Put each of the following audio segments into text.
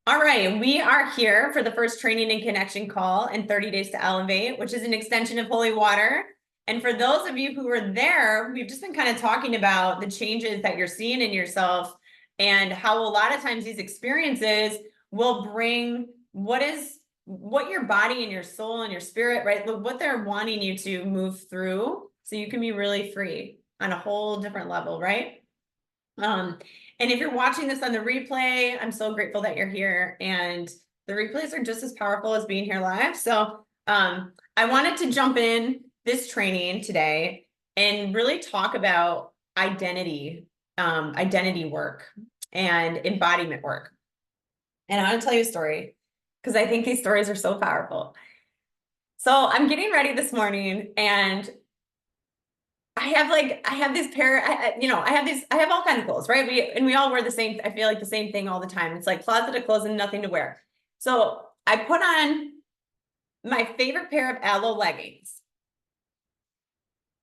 All right, we are here for the first training and connection call in 30 Days to Elevate, which is an extension of Holy Water. And for those of you who were there, we've just been kind of talking about the changes that you're seeing in yourself and how a lot of times these experiences will bring what your body and your soul and your spirit, right? What they're wanting you to move through so you can be really free on a whole different level, right? Um, and if you're watching this on the replay, I'm so grateful that you're here. And the replays are just as powerful as being here live. So I wanted to jump in this training today and really talk about identity work and embodiment work. And I want to tell you a story because I think these stories are so powerful. So I'm getting ready this morning and I have this pair, I have all kinds of clothes, right? We all wear the same, I feel like the same thing all the time. It's like closet of clothes and nothing to wear. So I put on my favorite pair of aloe leggings.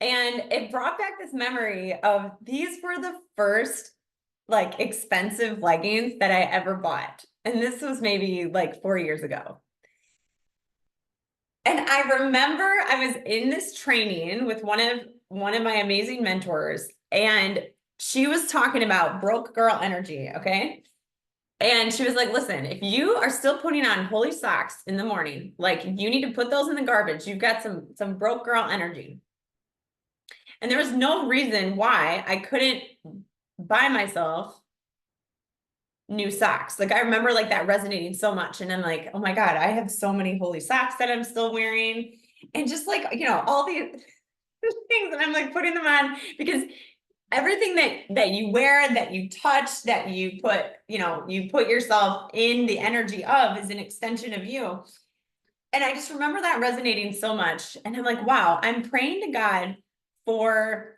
And it brought back this memory of these were the first like expensive leggings that I ever bought. And this was maybe like 4 years ago. And I remember I was in this training with one of my amazing mentors, and she was talking about broke girl energy, okay? And she was like, listen, if you are still putting on holy socks in the morning, like you need to put those in the garbage. You've got some broke girl energy. And there was no reason why I couldn't buy myself new socks. Like I remember like that resonating so much. And I'm like, oh my God, I have so many holy socks that I'm still wearing. And just like, all these things, and I'm like putting them on because everything that you wear, that you touch, that you put yourself in the energy of is an extension of you. And I just remember that resonating so much. And I'm like, wow, I'm praying to God for,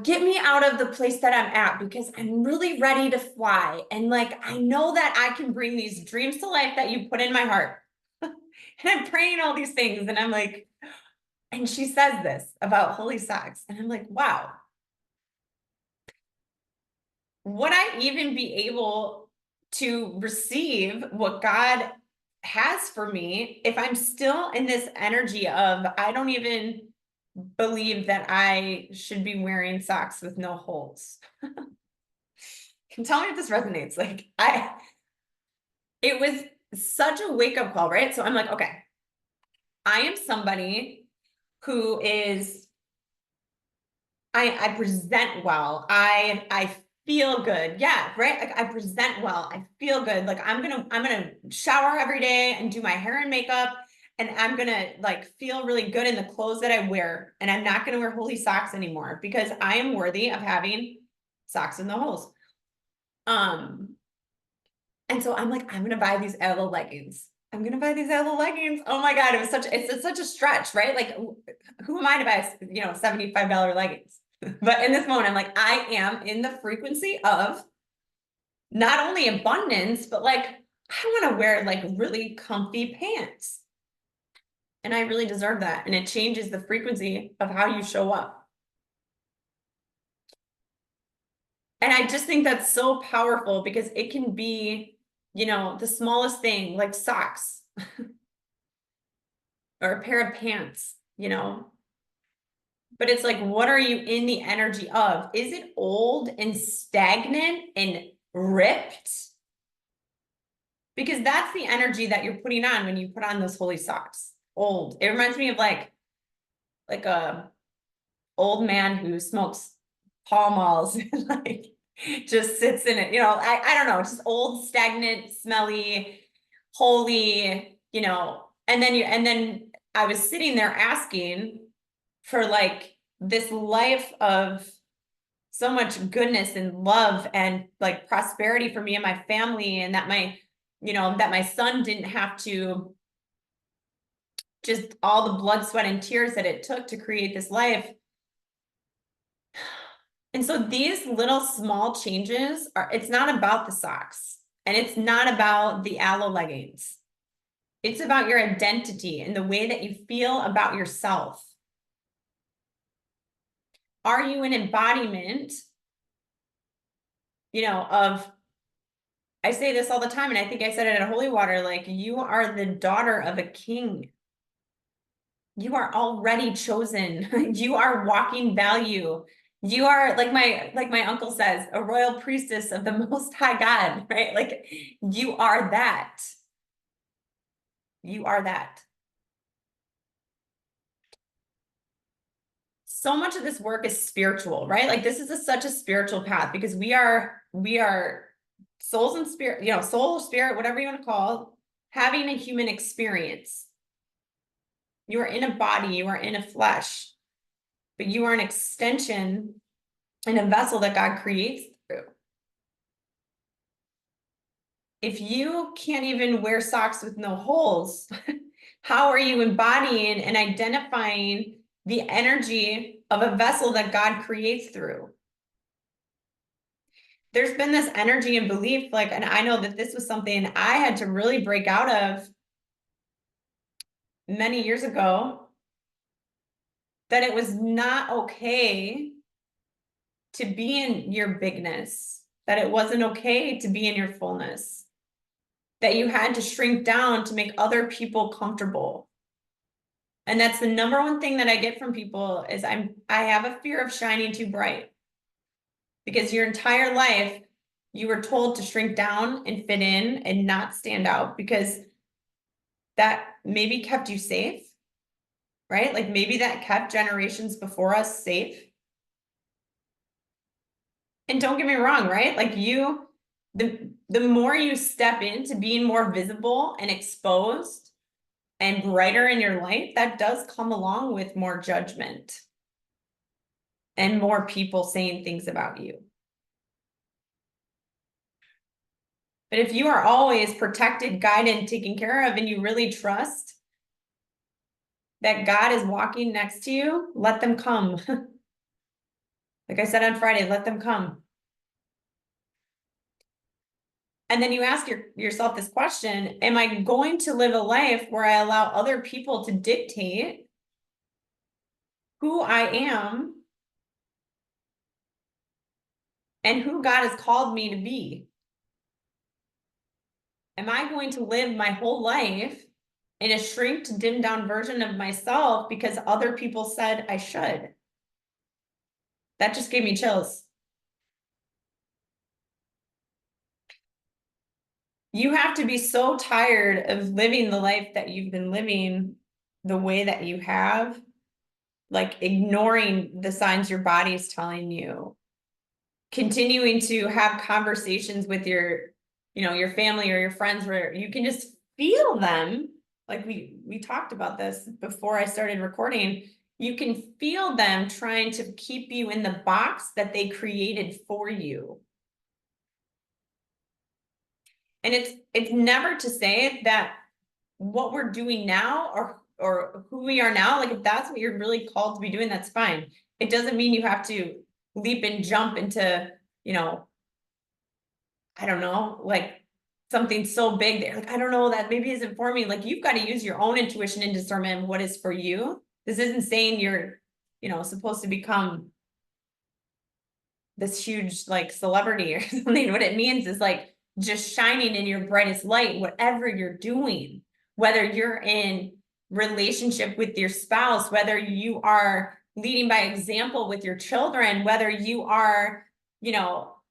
get me out of the place that I'm at because I'm really ready to fly. And like, I know that I can bring these dreams to life that you put in my heart. And I'm praying all these things. And I'm like, and she says this about holy socks. And I'm like, wow, would I even be able to receive what God has for me if I'm still in this energy of, I don't even believe that I should be wearing socks with no holes? Can tell me if this resonates. It was such a wake up call, right? So I'm like, okay, I am somebody who is I present well. I feel good. Yeah, right. Like I present well. I feel good. Like I'm gonna shower every day and do my hair and makeup. And I'm gonna like feel really good in the clothes that I wear. And I'm not gonna wear holy socks anymore because I am worthy of having socks in the holes. Um, and so I'm like, I'm gonna buy these aloe leggings. I'm gonna buy these aloe leggings. Oh my God, it's such a stretch, right? Like, who am I to buy, $75 leggings? But in this moment, I'm like, I am in the frequency of not only abundance, but like, I want to wear like really comfy pants. And I really deserve that. And it changes the frequency of how you show up. And I just think that's so powerful because it can be, the smallest thing like socks or a pair of pants, But it's like, what are you in the energy of? Is it old and stagnant and ripped? Because that's the energy that you're putting on when you put on those holy socks. Old. It reminds me of like a old man who smokes Pall Malls and like just sits in it. I don't know, just old, stagnant, smelly, holy, and then I was sitting there asking for like this life of so much goodness and love and like prosperity for me and my family, and that my son didn't have to just all the blood, sweat, and tears that it took to create this life. And so these little small changes it's not about the socks and it's not about the aloe leggings. It's about your identity and the way that you feel about yourself. Are you an embodiment, of I say this all the time, and I think I said it at Holy Water, like, you are the daughter of a king. You are already chosen. You are walking value. You are, like my uncle says, a royal priestess of the Most High God, right? Like, you are that. You are that. So much of this work is spiritual, right? Like, this is such a spiritual path, because we are souls and spirit, soul, spirit, whatever you want to call, having a human experience. You are in a body, you are in a flesh, but you are an extension and a vessel that God creates through. If you can't even wear socks with no holes, how are you embodying and identifying the energy of a vessel that God creates through? There's been this energy and belief, like, and I know that this was something I had to really break out of many years ago, that it was not okay to be in your bigness, that it wasn't okay to be in your fullness, that you had to shrink down to make other people comfortable. And that's the number one thing that I get from people is I have a fear of shining too bright. Because your entire life, you were told to shrink down and fit in and not stand out, because that maybe kept you safe, right? Like, maybe that kept generations before us safe. And don't get me wrong, right? Like, the more you step into being more visible and exposed and brighter in your life, that does come along with more judgment and more people saying things about you. But if you are always protected, guided, taken care of, and you really trust that God is walking next to you, let them come. Like I said on Friday, let them come. And then you ask yourself this question, am I going to live a life where I allow other people to dictate who I am and who God has called me to be? Am I going to live my whole life in a shrinked, dimmed down version of myself because other people said I should? That just gave me chills. You have to be so tired of living the life that you've been living the way that you have, like ignoring the signs your body's telling you, continuing to have conversations with your family or your friends where you can just feel them. Like we talked about this before I started recording. You can feel them trying to keep you in the box that they created for you. And it's never to say that what we're doing now or who we are now, like, if that's what you're really called to be doing, that's fine. It doesn't mean you have to leap and jump into, I don't know, like something so big that like, I don't know, that maybe isn't for me. Like, you've got to use your own intuition and discernment what is for you. This isn't saying you're, supposed to become this huge like celebrity or something. What it means is like just shining in your brightest light, whatever you're doing, whether you're in relationship with your spouse, whether you are leading by example with your children, whether you are,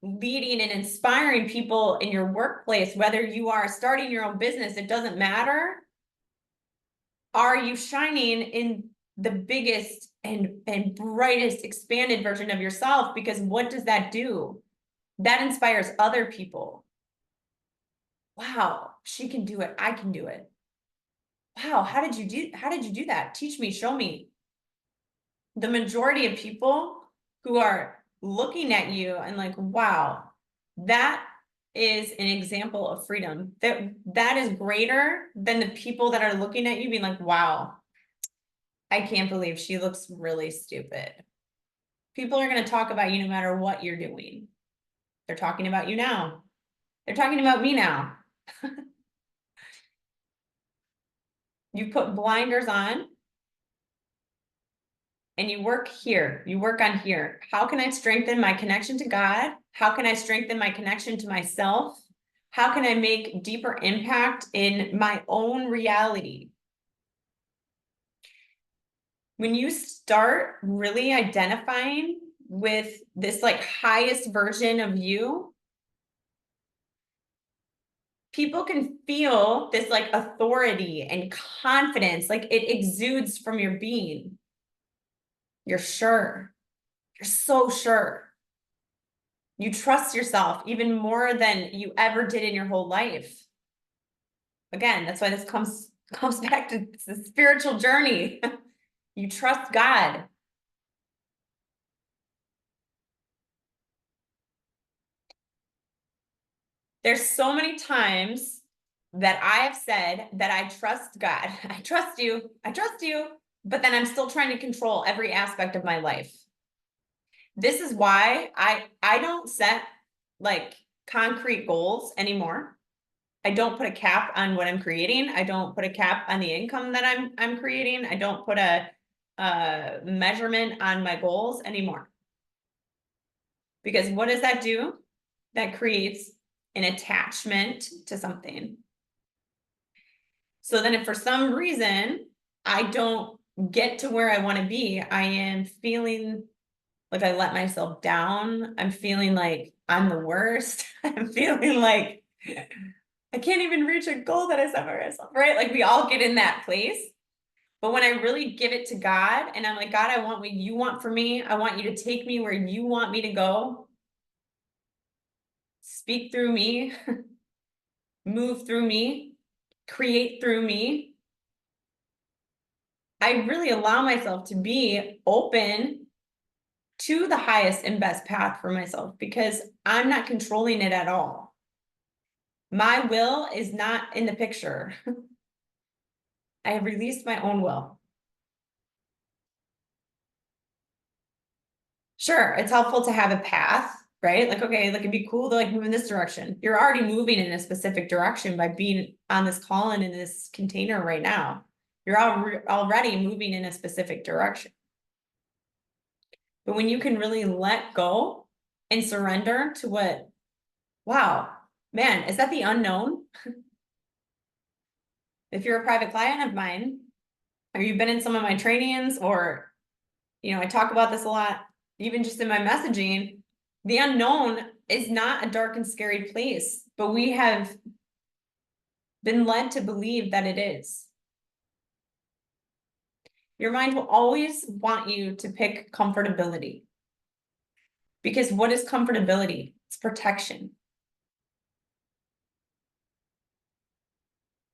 leading and inspiring people in your workplace, whether you are starting your own business, it doesn't matter. Are you shining in the biggest and brightest expanded version of yourself? Because what does that do? That inspires other people. Wow, she can do it. I can do it. Wow, how did you do that? Teach me, show me. The majority of people who are looking at you and like, wow, that is an example of freedom. That is greater than the people that are looking at you being like, wow, I can't believe she looks really stupid. People are going to talk about you no matter what you're doing. They're talking about you now. They're talking about me now. You put blinders on and you work here. You work on here. How can I strengthen my connection to God? How can I strengthen my connection to myself? How can I make deeper impact in my own reality? When you start really identifying with this like highest version of you, people can feel this like authority and confidence, like it exudes from your being. You're sure. You're so sure. You trust yourself even more than you ever did in your whole life. Again, that's why this comes back to the spiritual journey. You trust God. There's so many times that I have said that I trust God. I trust you. I trust you. But then I'm still trying to control every aspect of my life. This is why I don't set like concrete goals anymore. I don't put a cap on what I'm creating. I don't put a cap on the income that I'm creating. I don't put a measurement on my goals anymore. Because what does that do? That creates an attachment to something. So then if for some reason I don't get to where I want to be, I am feeling like I let myself down. I'm feeling like I'm the worst. I'm feeling like I can't even reach a goal that I set for myself, right? Like we all get in that place. But when I really give it to God and I'm like, God, I want what you want for me. I want you to take me where you want me to go. Speak through me, move through me, create through me. I really allow myself to be open to the highest and best path for myself because I'm not controlling it at all. My will is not in the picture. I have released my own will. Sure, it's helpful to have a path, right? Like, okay, like it'd be cool to like move in this direction. You're already moving in a specific direction by being on this call and in this container right now. You're already moving in a specific direction. But when you can really let go and surrender to what, wow, man, is that the unknown? If you're a private client of mine, or you've been in some of my trainings, or, I talk about this a lot, even just in my messaging, the unknown is not a dark and scary place, but we have been led to believe that it is. Your mind will always want you to pick comfortability. Because what is comfortability? It's protection.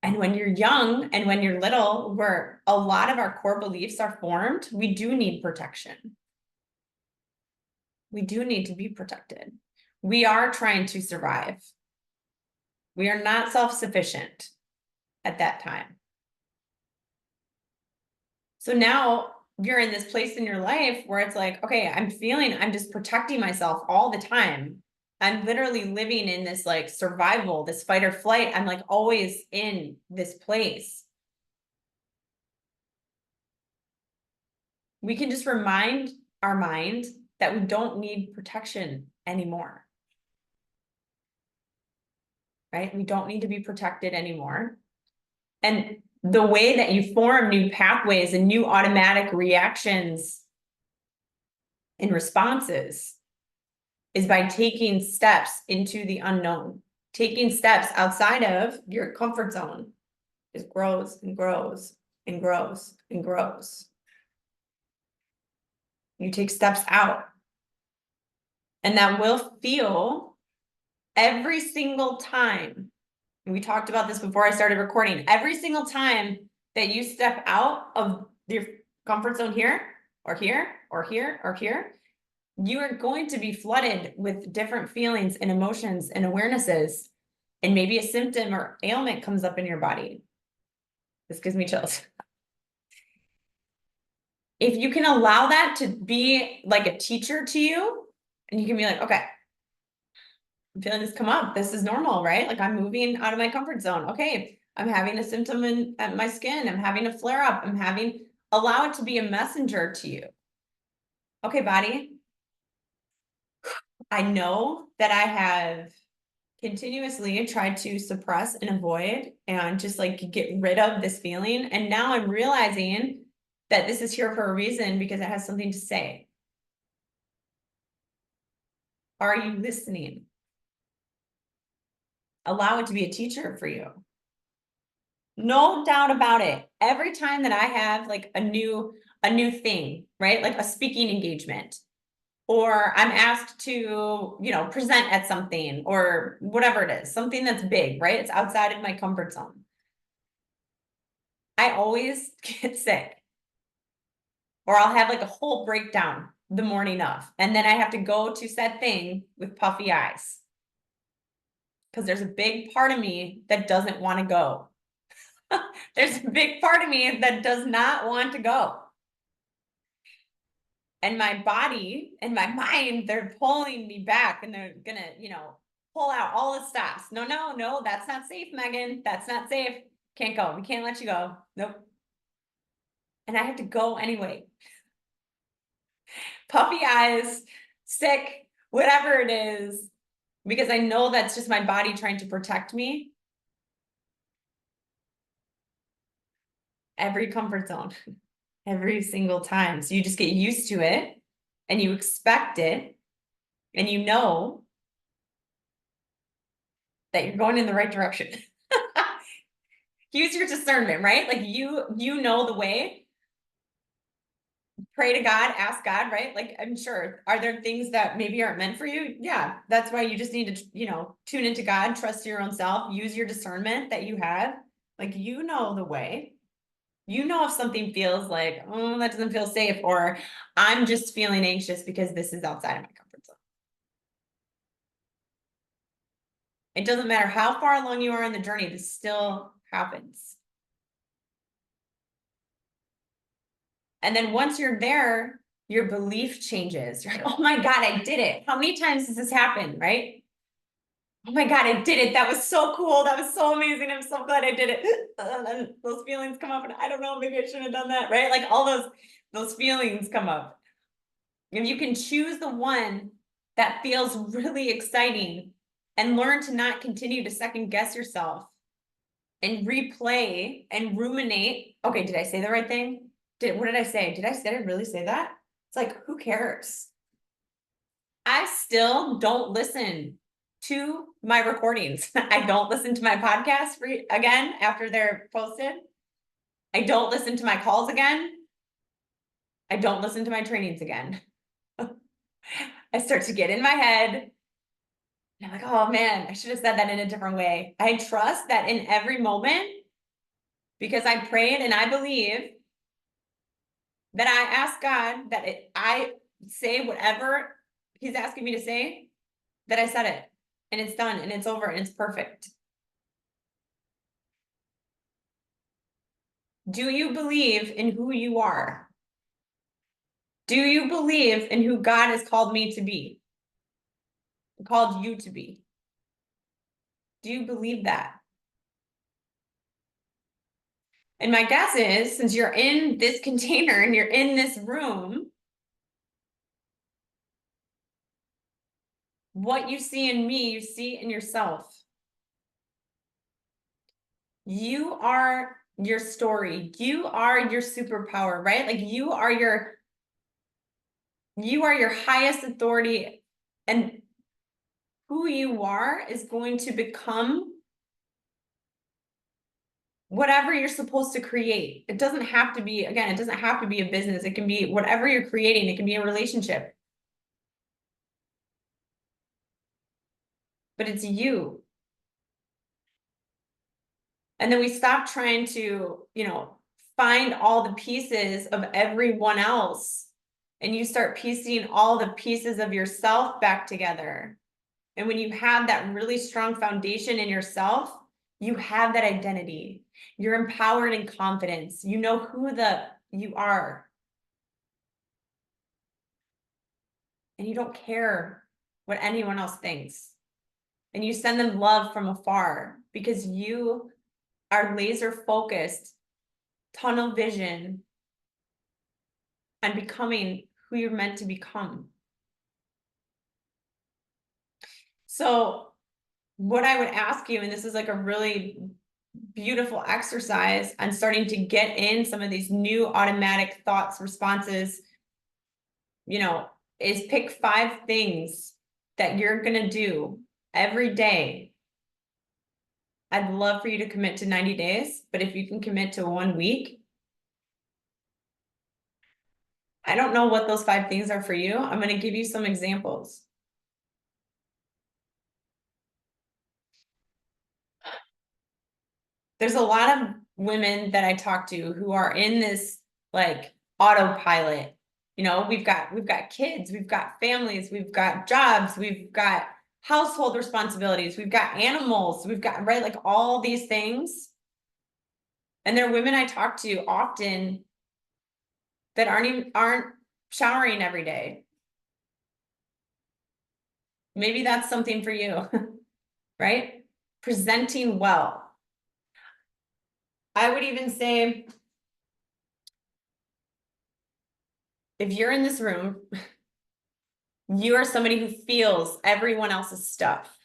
And when you're young and when you're little, where a lot of our core beliefs are formed, we do need protection. We do need to be protected. We are trying to survive. We are not self-sufficient at that time. So now you're in this place in your life where it's like, okay, I'm just protecting myself all the time. I'm literally living in this like survival, this fight or flight. I'm like always in this place. We can just remind our mind that we don't need protection anymore. Right? We don't need to be protected anymore. And the way that you form new pathways and new automatic reactions and responses is by taking steps into the unknown, taking steps outside of your comfort zone. It grows and grows and grows and grows. You take steps out. And that will feel every single time. And we talked about this before I started recording. Every single time that you step out of your comfort zone here, or here, or here, or here, you are going to be flooded with different feelings and emotions and awarenesses. And maybe a symptom or ailment comes up in your body. This gives me chills. If you can allow that to be like a teacher to you, and you can be like, okay, I'm feeling this come up. This is normal, right? Like I'm moving out of my comfort zone. Okay, I'm having a symptom in my skin. I'm having a flare up. Allow it to be a messenger to you. Okay, body. I know that I have continuously tried to suppress and avoid and just like get rid of this feeling. And now I'm realizing that this is here for a reason because it has something to say. Are you listening? Allow it to be a teacher for you. No doubt about it. Every time that I have like a new thing, right? Like a speaking engagement, or I'm asked to, present at something or whatever it is, something that's big, right? It's outside of my comfort zone. I always get sick, or I'll have like a whole breakdown the morning of, and then I have to go to said thing with puffy eyes because there's a big part of me that doesn't want to go. There's a big part of me that does not want to go. And my body and my mind, they're pulling me back and they're gonna, pull out all the stops. No, no, no, that's not safe, Megan. That's not safe. Can't go. We can't let you go. Nope. And I have to go anyway. Puffy eyes, sick, whatever it is, because I know that's just my body trying to protect me. Every comfort zone, every single time. So you just get used to it and you expect it and you know that you're going in the right direction. Use your discernment, right? Like you know the way. Pray to God, ask God, right? Like I'm sure, are there things that maybe aren't meant for you? Yeah, that's why you just need to, tune into God, trust your own self, use your discernment that you have. Like you know the way. You know if something feels like, oh, that doesn't feel safe, or I'm just feeling anxious because this is outside of my comfort zone. It doesn't matter how far along you are in the journey, this still happens. And then once you're there, your belief changes. You're like, oh my God, I did it. How many times does this happen, right? Oh my God, I did it. That was so cool. That was so amazing. I'm so glad I did it. And then those feelings come up and I don't know, maybe I shouldn't have done that, right? Like all those feelings come up. If you can choose the one that feels really exciting and learn to not continue to second guess yourself and replay and ruminate. Okay, did I say the right thing? What did I say? Did I really say that? It's like, who cares? I still don't listen to my recordings. I don't listen to my podcast again after they're posted. I don't listen to my calls again. I don't listen to my trainings again. I start to get in my head. And I'm like, oh man, I should have said that in a different way. I trust that in every moment, because I prayed and I believe that I ask God that I say whatever He's asking me to say, that I said it and it's done and it's over and it's perfect. Do you believe in who you are? Do you believe in who God has called me to be? Called you to be? Do you believe that? And my guess is, since you're in this container and you're in this room, what you see in me, you see in yourself. You are your story. You are your superpower, right? Like you are your highest authority, and who you are is going to become whatever you're supposed to create. It doesn't have to be, again, it doesn't have to be a business. It can be whatever you're creating. It can be a relationship. But it's you. And then we stop trying to, find all the pieces of everyone else. And you start piecing all the pieces of yourself back together. And when you have that really strong foundation in yourself, you have that identity. You're empowered and confidence. You know who you are. And you don't care what anyone else thinks. And you send them love from afar because you are laser focused, tunnel vision on becoming who you're meant to become. So what I would ask you, and this is like a really beautiful exercise on starting to get in some of these new automatic thoughts, responses, is pick 5 things that you're gonna do every day. I'd love for you to commit to 90 days, but if you can commit to 1 week, I don't know what those 5 things are for you. I'm gonna give you some examples. There's a lot of women that I talk to who are in this like autopilot. We've got kids, we've got families, we've got jobs, we've got household responsibilities, we've got animals, we've got, right, like all these things. And there are women I talk to often that aren't showering every day. Maybe that's something for you, right? Presenting well. I would even say, if you're in this room, you are somebody who feels everyone else's stuff.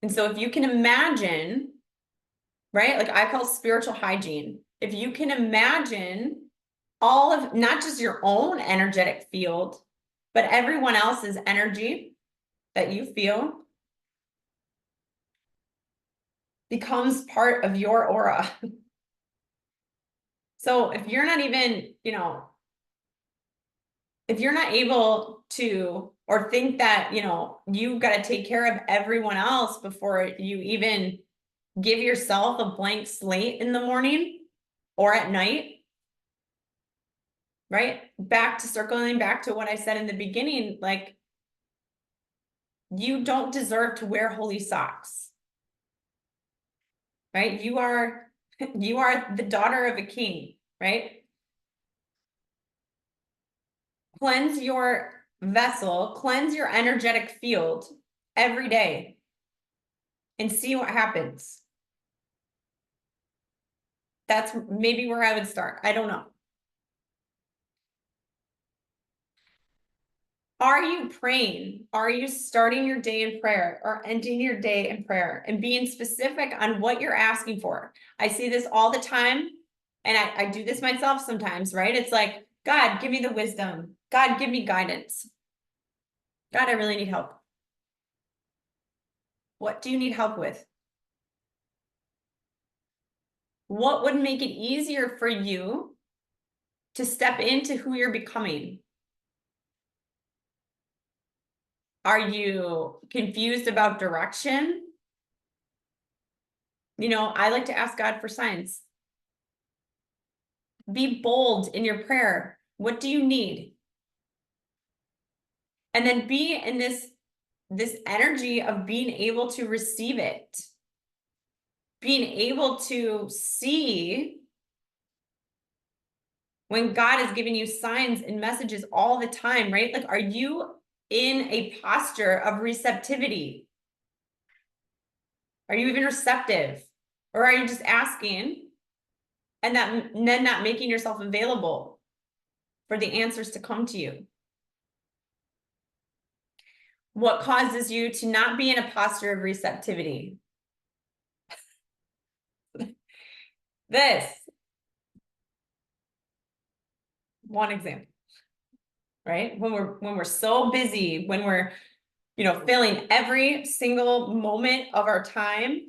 And so if you can imagine, right, like I call spiritual hygiene, if you can imagine all of not just your own energetic field, but everyone else's energy that you feel becomes part of your aura. So if you're not even, if you're not able to, or think that, you've got to take care of everyone else before you even give yourself a blank slate in the morning or at night, right? Circling back to what I said in the beginning, like, you don't deserve to wear holy socks, right? You are the daughter of a king, right? Cleanse your vessel, cleanse your energetic field every day and see what happens. That's maybe where I would start. I don't know. Are you praying? Are you starting your day in prayer or ending your day in prayer and being specific on what you're asking for? I see this all the time, and I do this myself sometimes, right? It's like, God, give me the wisdom. God, give me guidance. God, I really need help. What do you need help with? What would make it easier for you to step into who you're becoming? Are you confused about direction? I like to ask God for signs. Be bold in your prayer. What do you need? And then be in this energy of being able to receive it. Being able to see when God is giving you signs and messages all the time, right? Like, are you in a posture of receptivity? Are you even receptive? Or are you just asking and then not making yourself available for the answers to come to you? What causes you to not be in a posture of receptivity? This. One example, right? When we're so busy, when we're, filling every single moment of our time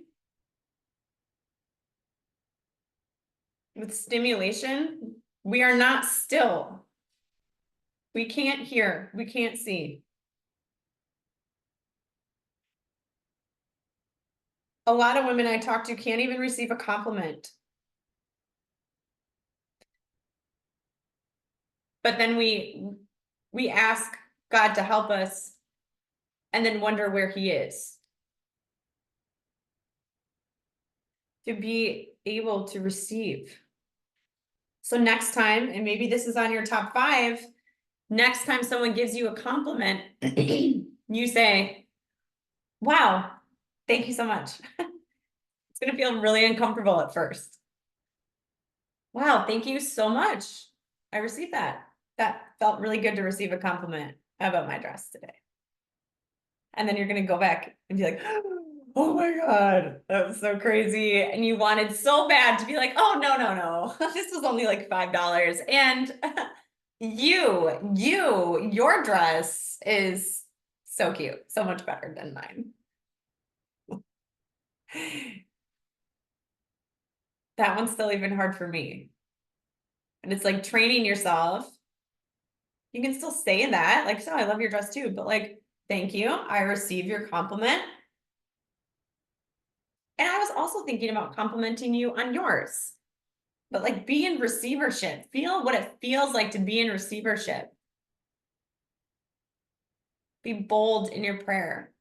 with stimulation, we are not still. We can't hear, we can't see. A lot of women I talk to can't even receive a compliment. But then we ask God to help us and then wonder where he is. To be able to receive. So next time, and maybe this is on your top 5, next time someone gives you a compliment, you say, wow, thank you so much. It's going to feel really uncomfortable at first. Wow, thank you so much. I received that. That felt really good to receive a compliment about my dress today. And then you're going to go back and be like, Oh my God, that was so crazy. And you wanted so bad to be like, oh, no, no, no. This was only like $5. And your dress is so cute, so much better than mine. That one's still even hard for me. And it's like training yourself. You can still say that, like, so I love your dress too, but like, thank you. I receive your compliment. And I was also thinking about complimenting you on yours. But like be in receivership, feel what it feels like to be in receivership. Be bold in your prayer.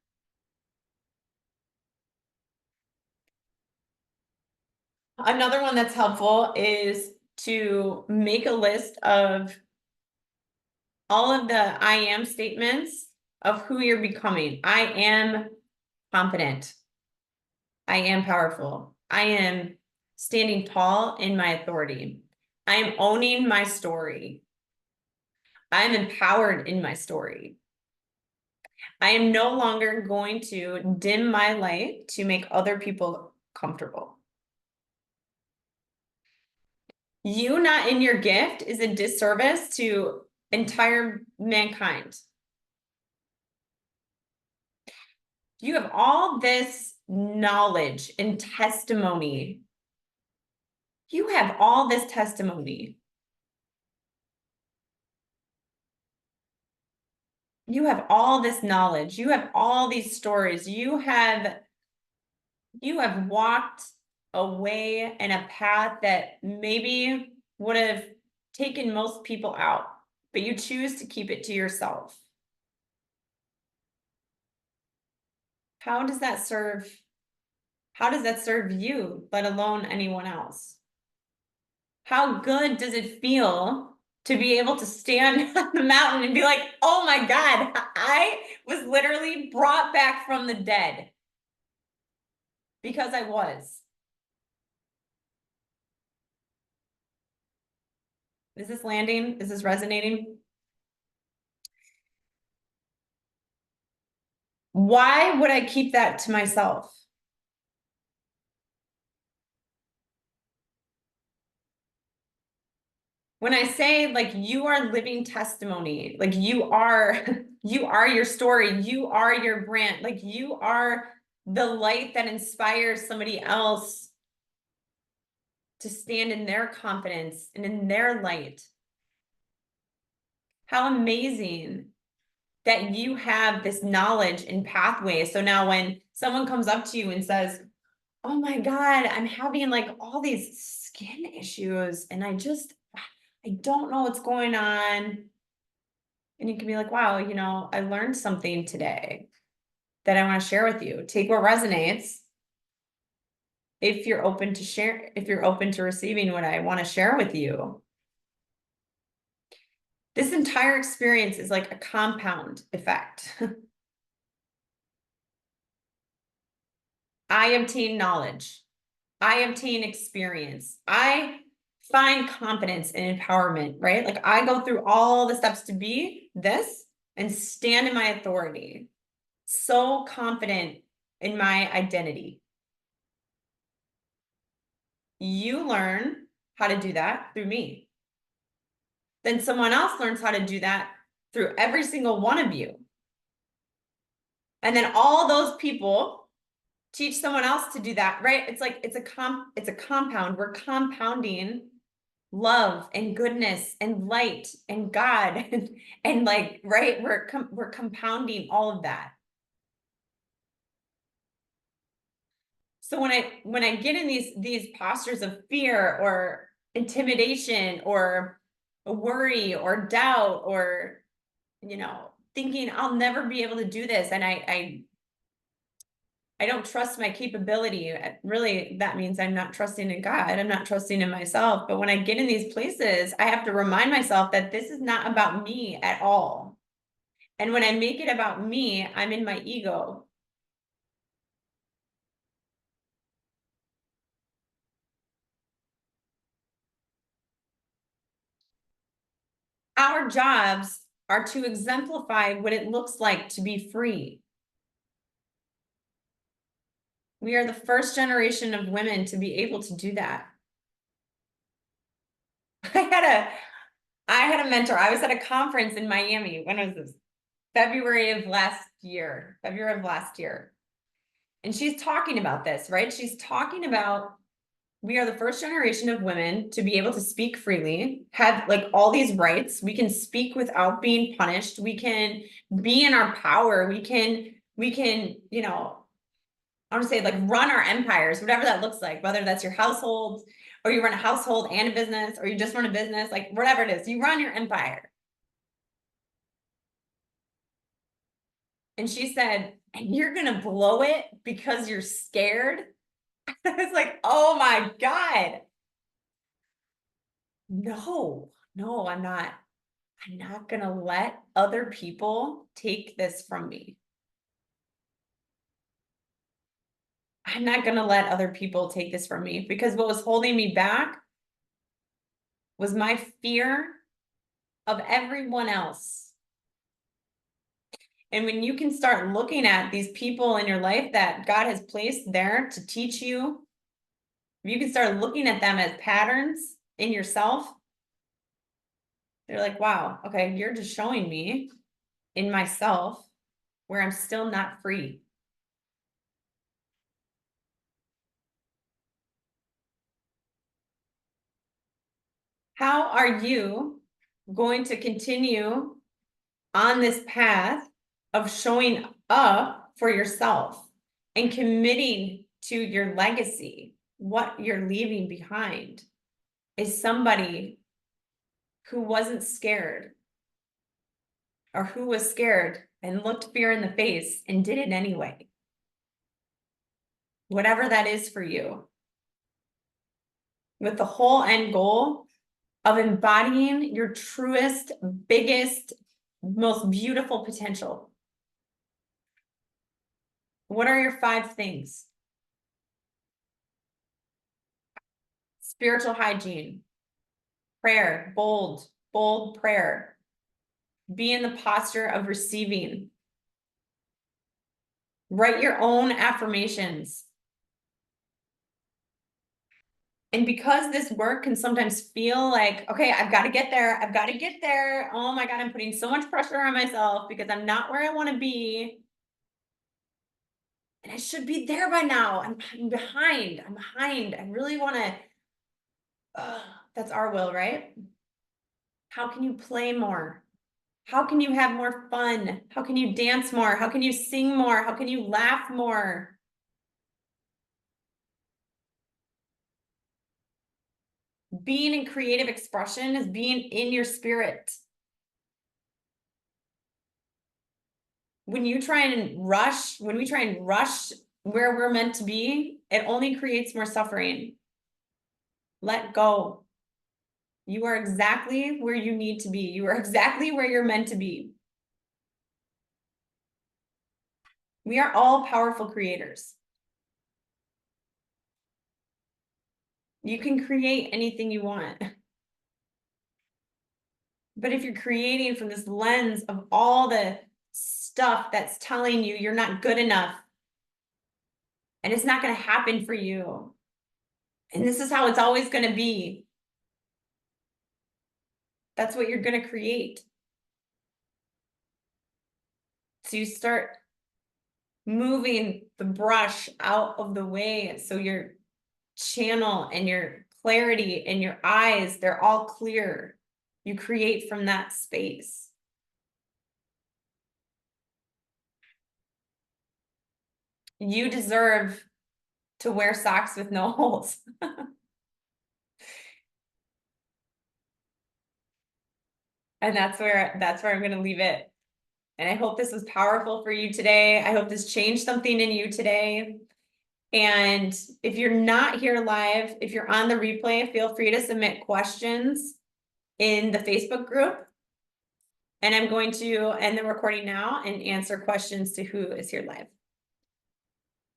Another one that's helpful is to make a list of all of the I am statements of who you're becoming. I am confident. I am powerful. I am standing tall in my authority. I am owning my story. I am empowered in my story. I am no longer going to dim my light to make other people comfortable. You not in your gift is a disservice to entire mankind. You have all this knowledge and testimony. You have all this testimony. You have all this knowledge. You have all these stories. You have walked a way and a path that maybe would have taken most people out, but you choose to keep it to yourself. How does that serve? How does that serve you, let alone anyone else? How good does it feel to be able to stand on the mountain and be like, oh my God, I was literally brought back from the dead because I was. Is this landing? Is this resonating? Why would I keep that to myself? When I say like you are living testimony, like you are you are your story, you are your brand, like you are the light that inspires somebody else to stand in their confidence and in their light. How amazing that you have this knowledge and pathway. So now when someone comes up to you and says, oh my God, I'm having like all these skin issues and I don't know what's going on. And you can be like, wow, I learned something today that I want to share with you. Take what resonates. If you're open to share, if you're open to receiving what I want to share with you. This entire experience is like a compound effect. I obtain knowledge. I obtain experience. I find confidence and empowerment, right? Like I go through all the steps to be this and stand in my authority. So confident in my identity. You learn how to do that through me. Then someone else learns how to do that through every single one of you. And then all those people teach someone else to do that, right? It's like it's a compound. We're compounding love and goodness and light and God and like, right? We're compounding all of that. So when I get in these postures of fear or intimidation or worry or doubt or thinking I'll never be able to do this and I don't trust my capability, really that means I'm not trusting in God, I'm not trusting in myself. But when I get in these places, I have to remind myself that this is not about me at all. And when I make it about me, I'm in my ego. Our jobs are to exemplify what it looks like to be free. We are the first generation of women to be able to do that. I had a mentor. I was at a conference in Miami. When was this? February of last year. And she's talking about this, right? She's talking about we are the first generation of women to be able to speak freely, have like all these rights. We can speak without being punished. We can be in our power. We can, you know, I want to say like run our empires, whatever that looks like, whether that's your household or you run a household and a business, or you just run a business, like whatever it is, you run your empire. And she said, and you're going to blow it because you're scared. I was like, oh my God. No, I'm not. I'm not going to let other people take this from me. I'm not going to let other people take this from me, because what was holding me back was my fear of everyone else. And when you can start looking at these people in your life that God has placed there to teach you, you can start looking at them as patterns in yourself. They're like, wow, okay, you're just showing me in myself where I'm still not free. How are you going to continue on this path of showing up for yourself and committing to your legacy? What you're leaving behind is somebody who wasn't scared, or who was scared and looked fear in the face and did it anyway. Whatever that is for you, with the whole end goal of embodying your truest, biggest, most beautiful potential. What are your 5 things? Spiritual hygiene, prayer, bold prayer. Be in the posture of receiving. Write your own affirmations. And because this work can sometimes feel like, okay, I've got to get there. Oh my God, I'm putting so much pressure on myself because I'm not where I want to be. And I should be there by now. I'm behind. I really want to, that's our will, right? How can you play more? How can you have more fun? How can you dance more? How can you sing more? How can you laugh more? Being in creative expression is being in your spirit. When we try and rush where we're meant to be, it only creates more suffering. Let go. You are exactly where you need to be. You are exactly where you're meant to be. We are all powerful creators. You can create anything you want. But if you're creating from this lens of all the stuff that's telling you you're not good enough, and it's not going to happen for you, and this is how it's always going to be, that's what you're going to create. So you start moving the brush out of the way, so your channel and your clarity and your eyes, they're all clear. You create from that space. You deserve to wear socks with no holes. And that's where I'm going to leave it. And I hope this was powerful for you today. I hope this changed something in you today. And if you're not here live, if you're on the replay, feel free to submit questions in the Facebook group. And I'm going to end the recording now and answer questions to who is here live.